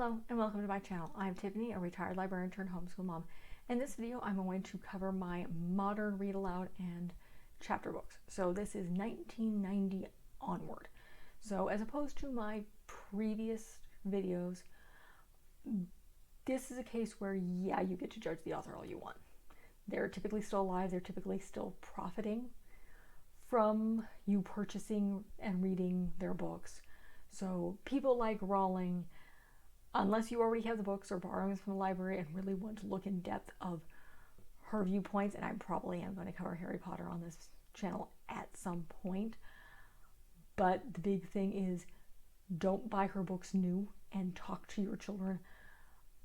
Hello and welcome to my channel. I'm Tiffany, a retired librarian turned homeschool mom. In this video, I'm going to cover my modern read aloud and chapter books. So this is 1990 onward. So as opposed to my previous videos, this is a case where, yeah, you get to judge the author all you want. They're typically still alive. They're typically still profiting from you purchasing and reading their books. So people like Rowling, unless you already have the books or borrowing them from the library and really want to look in depth of her viewpoints, and I probably am going to cover Harry Potter on this channel at some point, but the big thing is don't buy her books new and talk to your children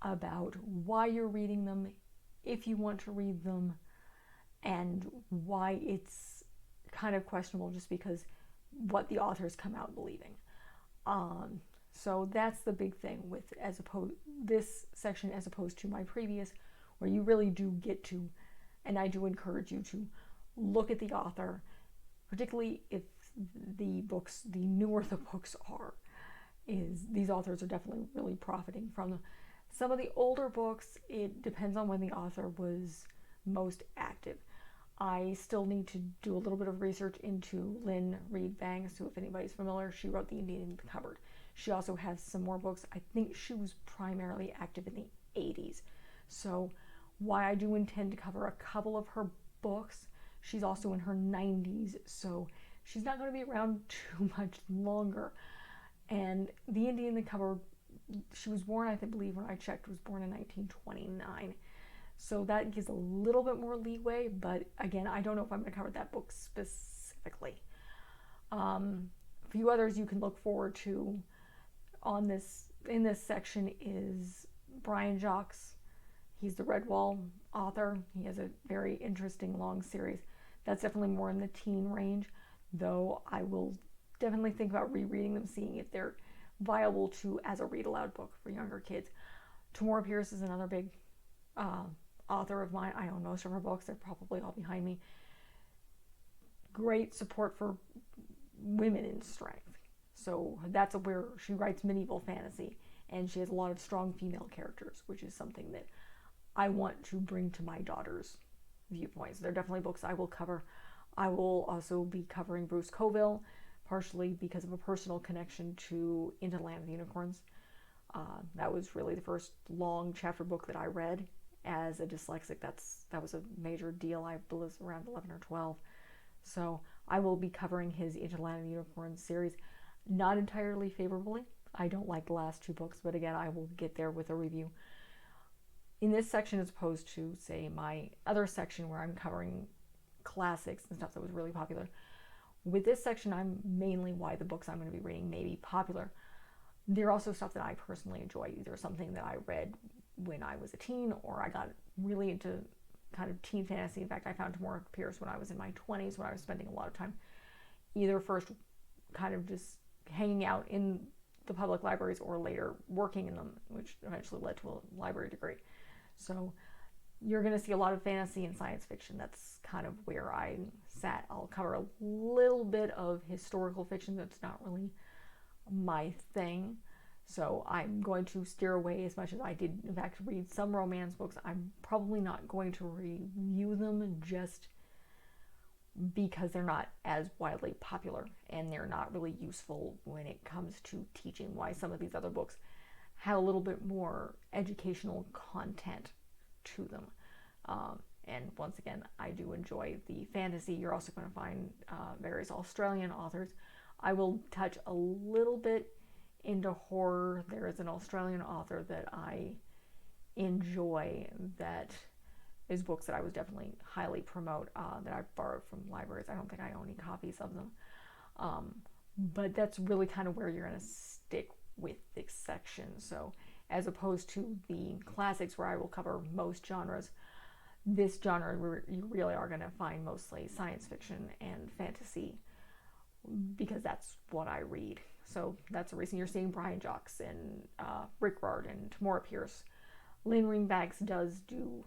about why you're reading them, if you want to read them, and why it's kind of questionable just because what the authors come out believing. So that's the big thing with this section as opposed to my previous, where you really do get to, and I do encourage you to look at the author, particularly if the newer the books are, these authors are definitely really profiting from them. Some of the older books, it depends on when the author was most active. I still need to do a little bit of research into Lynn Reed Banks, who, if anybody's familiar, she wrote The Indian in the Cupboard. She also has some more books. I think she was primarily active in the 80s. So why I do intend to cover a couple of her books, she's also in her 90s, so she's not going to be around too much longer. And The Indian in the Cupboard, she was born, I believe when I checked, was born in 1929. So that gives a little bit more leeway, but again, I don't know if I'm going to cover that book specifically. A few others you can look forward to in this section is Brian Jocks. He's the Redwall author. He has a very interesting long series. That's definitely more in the teen range, though I will definitely think about rereading them, seeing if they're viable as a read aloud book for younger kids. Tamora Pierce is another big author of mine. I own most of her books. They're probably all behind me. Great support for women in strength. So that's where she writes medieval fantasy, and she has a lot of strong female characters, which is something that I want to bring to my daughter's viewpoints. They're definitely books I will cover. I will also be covering Bruce Coville, partially because of a personal connection to Into the Land of the Unicorns. That was really the first long chapter book that I read as a dyslexic. That was a major deal. I was around 11 or 12. So I will be covering his Into the Land of the Unicorns series. Not entirely favorably. I don't like the last two books, but again, I will get there with a review. In this section, as opposed to, say, my other section where I'm covering classics and stuff that was really popular, with this section, I'm mainly why the books I'm going to be reading may be popular. They're also stuff that I personally enjoy, either something that I read when I was a teen, or I got really into kind of teen fantasy. In fact, I found Tamora Pierce when I was in my 20s, when I was spending a lot of time either first kind of just hanging out in the public libraries or later working in them, which eventually led to a library degree. So you're going to see a lot of fantasy and science fiction. That's kind of where I sat. I'll cover a little bit of historical fiction that's not really my thing. So I'm going to steer away as much as I did, in fact, read some romance books. I'm probably not going to review them just because they're not as widely popular and they're not really useful when it comes to teaching, why some of these other books have a little bit more educational content to them. And once again, I do enjoy the fantasy. You're also going to find various Australian authors. I will touch a little bit into horror. There is an Australian author that I enjoy that is books that I would definitely highly promote, that I've borrowed from libraries. I don't think I own any copies of them. But that's really kind of where you're going to stick with this section. So as opposed to the classics where I will cover most genres, this genre you really are going to find mostly science fiction and fantasy, because that's what I read. So that's the reason you're seeing Brian Jocks and Rick Rard and Tamora Pierce. Lynn Reed Banks does do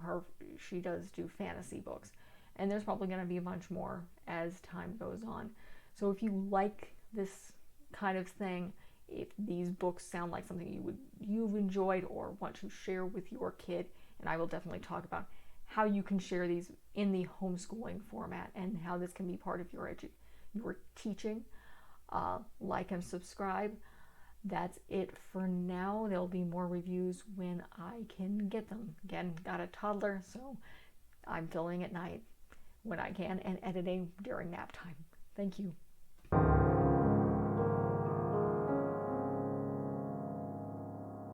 fantasy books, and there's probably going to be a bunch more as time goes on. So if you like this kind of thing, if these books sound like something you've enjoyed or want to share with your kid. And I will definitely talk about how you can share these in the homeschooling format and how this can be part of your teaching. Like and subscribe. That's it for now. There'll be more reviews when I can get them. Again, got a toddler, so I'm filming at night when I can and editing during nap time. Thank you.